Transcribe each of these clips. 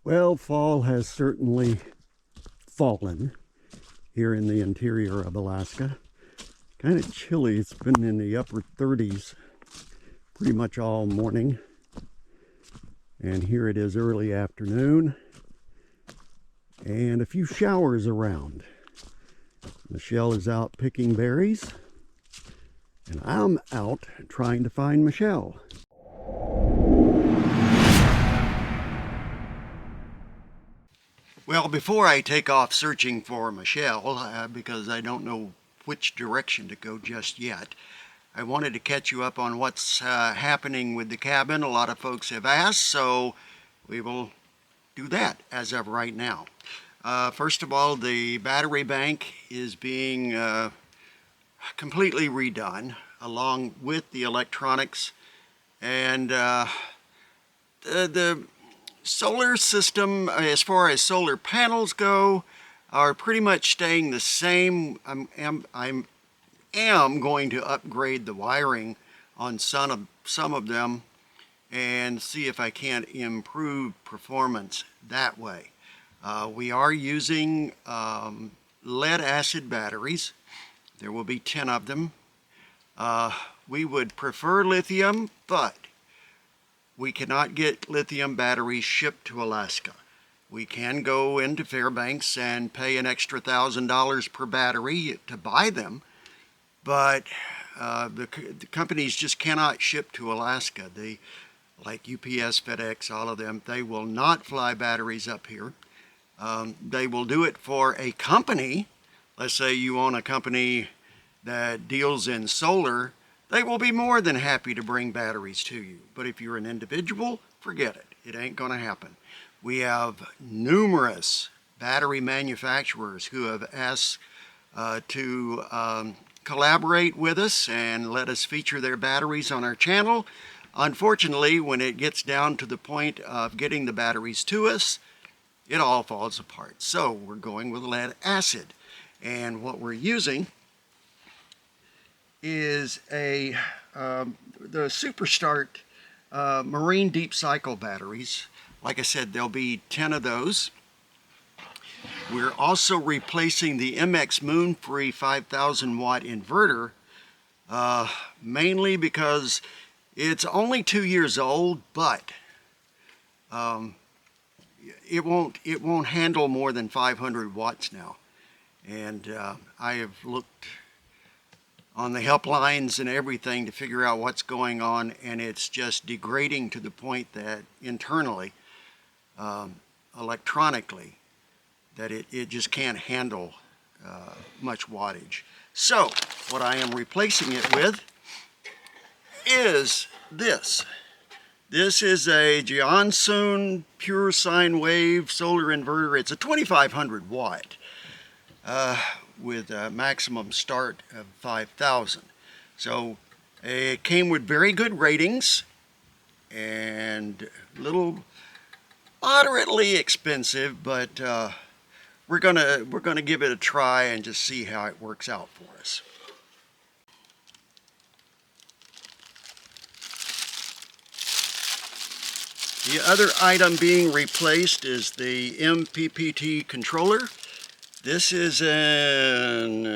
Well, fall has certainly fallen here in the interior of Alaska. Kind of chilly. It's been in the upper 30s pretty much all morning. And here it is early afternoon. And a few showers around. Michelle is out picking berries. And I'm out trying to find Michelle. Well, before I take off searching for Michelle, because I don't know which direction to go just yet, I wanted to catch you up on what's happening with the cabin. A lot of folks have asked, so we will do that as of right now. First of all, the battery bank is being completely redone along with the electronics, and the solar system, as far as solar panels go, are pretty much staying the same. I am going to upgrade the wiring on some of them and see if I can't improve performance that way. We are using lead acid batteries. There will be 10 of them. We would prefer lithium, but we cannot get lithium batteries shipped to Alaska. We can go into Fairbanks and pay an extra $1,000 per battery to buy them, but the companies just cannot ship to Alaska. Like UPS, FedEx, all of them, they will not fly batteries up here. They will do it for a company. Let's say you own a company that deals in solar. They will be more than happy to bring batteries to you. But if you're an individual, forget it. It ain't going to happen. We have numerous battery manufacturers who have asked to collaborate with us and let us feature their batteries on our channel. Unfortunately, when it gets down to the point of getting the batteries to us, it all falls apart. So we're going with lead acid. And what we're using is the Superstart Marine Deep Cycle batteries. Like I said, there'll be 10 of those. We're also replacing the MX Moonfree 5,000 watt inverter, mainly because it's only 2 years old, but it won't handle more than 500 watts now. And I have looked on the helplines and everything to figure out what's going on, and it's just degrading to the point that internally, electronically, that it just can't handle much wattage. So what I am replacing it with is this. This is a Johnson pure sine wave solar inverter. It's a 2500 watt. With a maximum start of 5,000. So it came with very good ratings and a little moderately expensive, but we're gonna give it a try and just see how it works out for us. The other item being replaced is the MPPT controller. This is an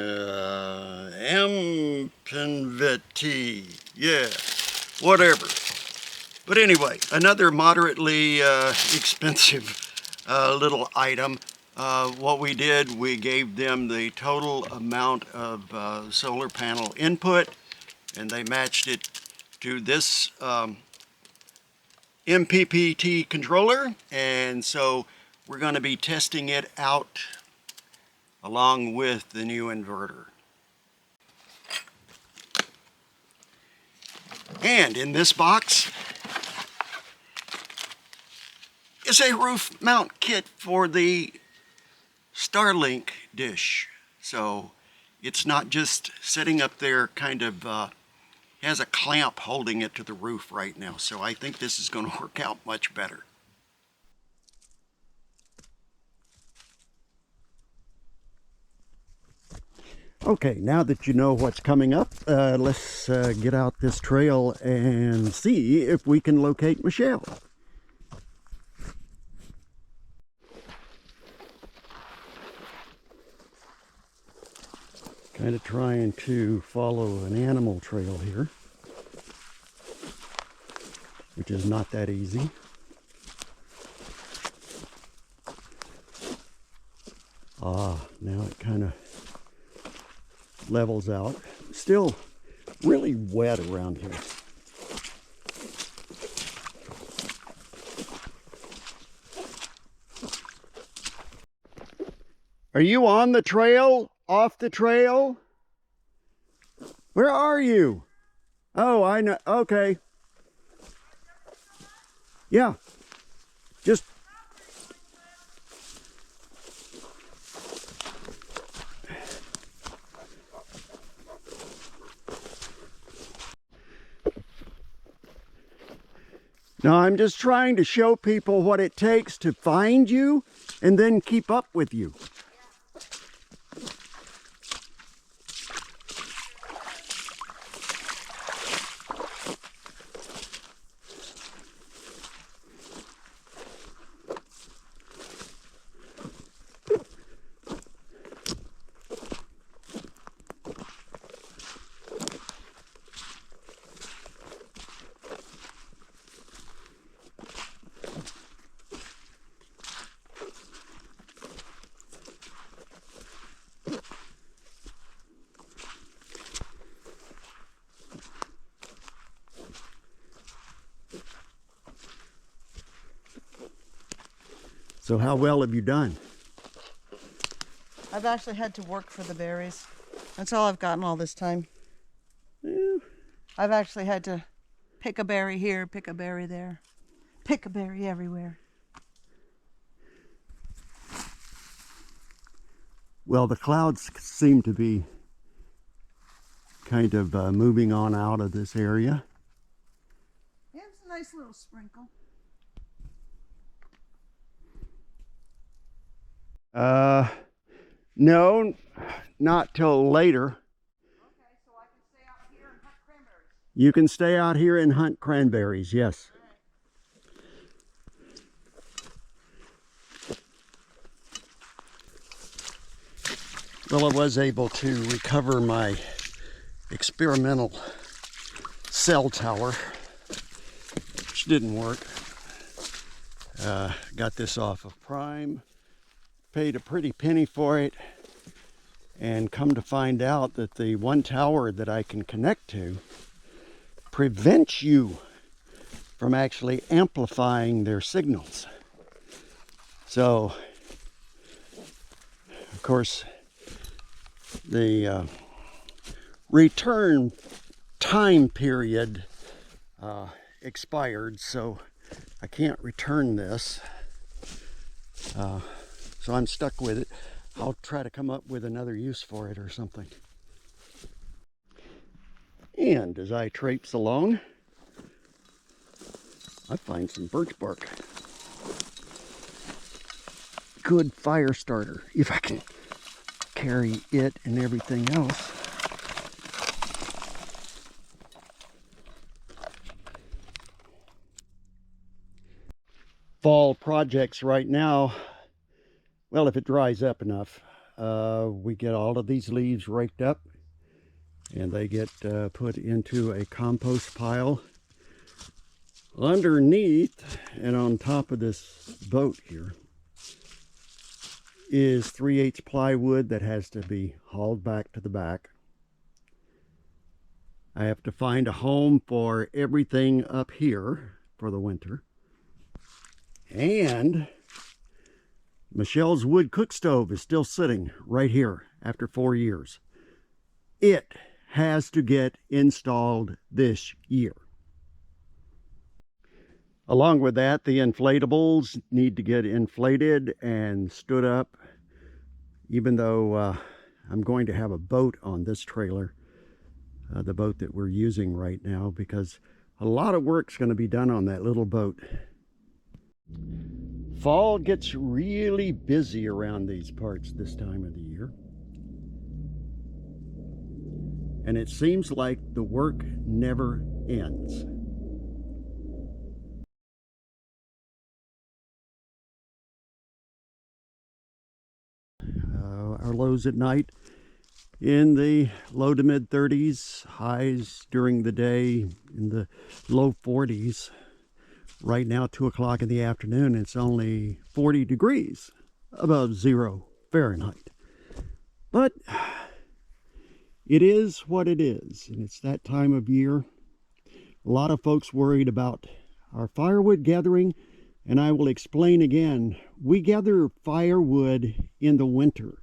MPPT, yeah, whatever. But anyway, another moderately expensive little item. What we did, we gave them the total amount of solar panel input, and they matched it to this MPPT controller, and so we're going to be testing it out along with the new inverter. And in this box is a roof mount kit for the Starlink dish. So it's not just sitting up there kind of, has a clamp holding it to the roof right now. So I think this is going to work out much better. Okay, now that you know what's coming up, let's get out this trail and see if we can locate Michelle. Kind of trying to follow an animal trail here, which is not that easy. Now it kind of levels out. Still really wet around here. Are you on the trail? Off the trail? Where are you? Oh, I know. Okay. Yeah. Just. No, I'm just trying to show people what it takes to find you and then keep up with you. So how well have you done? I've actually had to work for the berries. That's all I've gotten all this time. Yeah. I've actually had to pick a berry here, pick a berry there, pick a berry everywhere. Well, the clouds seem to be kind of moving on out of this area. Yeah, it's a nice little sprinkle. No, not till later. Okay, so I can stay out here and hunt cranberries. You can stay out here and hunt cranberries, yes. Well, I was able to recover my experimental cell tower, which didn't work. Got this off of Prime, paid a pretty penny for it, and come to find out that the one tower that I can connect to prevents you from actually amplifying their signals. So, of course, the return time period expired, so I can't return this. So I'm stuck with it. I'll try to come up with another use for it or something. And as I traipse along, I find some birch bark. Good fire starter, if I can carry it and everything else. Fall projects right now, well, if it dries up enough, we get all of these leaves raked up and they get put into a compost pile underneath and on top of this boat here is 3/8 plywood that has to be hauled back to the back. I have to find a home for everything up here for the winter. And Michelle's wood cook stove is still sitting right here after 4 years. It has to get installed this year. Along with that, the inflatables need to get inflated and stood up, even though I'm going to have a boat on this trailer, the boat that we're using right now, because a lot of work's going to be done on that little boat. Fall gets really busy around these parts this time of the year. And it seems like the work never ends. Our lows at night in the low to mid 30s, highs during the day in the low 40s. Right now, 2 o'clock in the afternoon, it's only 40 degrees above 0 Fahrenheit. But it is what it is, and it's that time of year. A lot of folks worried about our firewood gathering, and I will explain again. We gather firewood in the winter.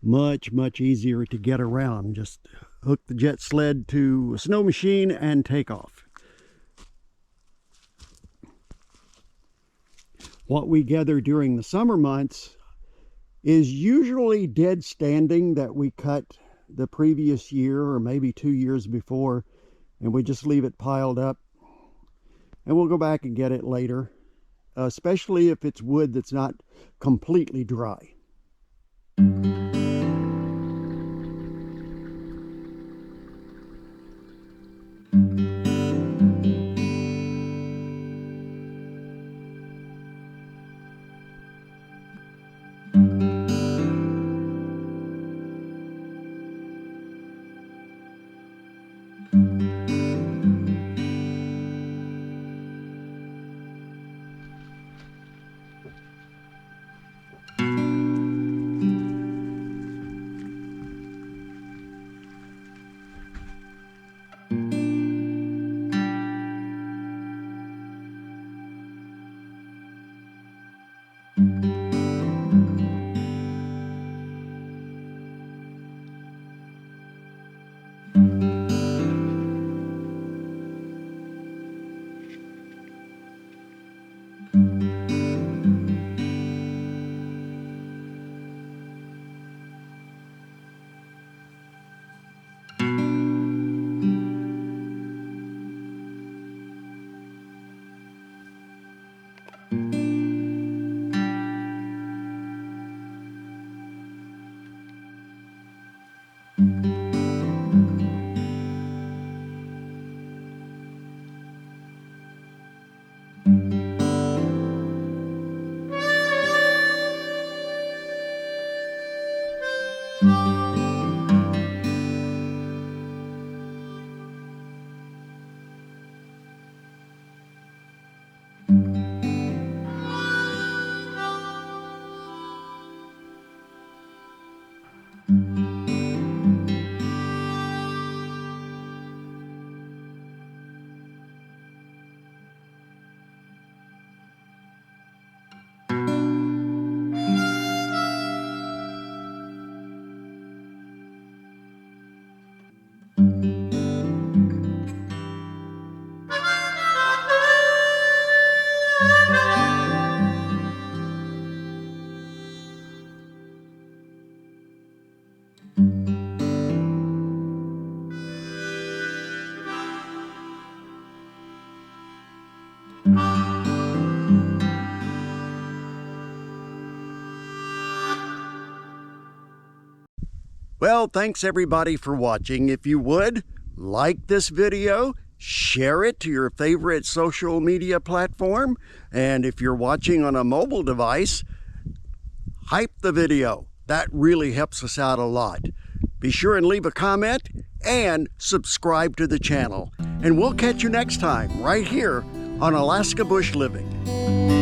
Much, much easier to get around. Just hook the jet sled to a snow machine and take off. What we gather during the summer months is usually dead standing that we cut the previous year or maybe 2 years before, and we just leave it piled up. And we'll go back and get it later, especially if it's wood that's not completely dry. Well, thanks everybody for watching. If you would, like this video, share it to your favorite social media platform, and if you're watching on a mobile device, hype the video. That really helps us out a lot. Be sure and leave a comment and subscribe to the channel. And we'll catch you next time right here on Alaska Bush Living.